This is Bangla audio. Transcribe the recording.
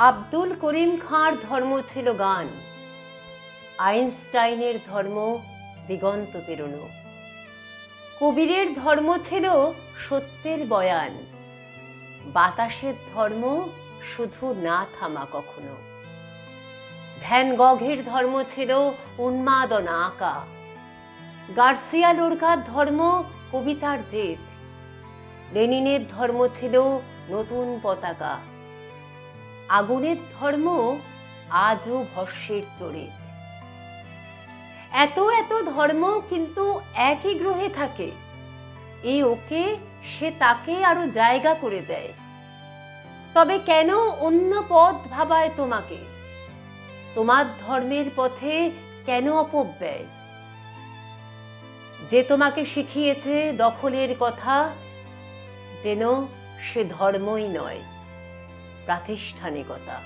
আব্দুল করিম খাঁর ধর্ম ছিল গান, আইনস্টাইনের ধর্ম দিগন্ত পেরোনো। কবিরের ধর্ম ছিল সত্যের বয়ান, বাতাসের ধর্ম শুধু না থামা কখনো। ভ্যান গঘের ধর্ম ছিল উন্মাদনা আঁকা, গার্সিয়া লোরকার ধর্ম কবিতার জেদ, লেনিনের ধর্ম ছিল নতুন পতাকা, আগুনের ধর্ম আজও ভস্যের চরিত। এত এত ধর্ম কিন্তু একই গ্রহে থাকে, এই ওকে সে তাকে আরো জায়গা করে দেয়। তবে কেন অন্য পথ ভাবায় তোমাকে? তোমার ধর্মের পথে কেন অপব্যয়? যে তোমাকে শিখিয়েছে দখলের কথা, যেন সে ধর্মই নয়, প্রাতিষ্ঠানিকতা।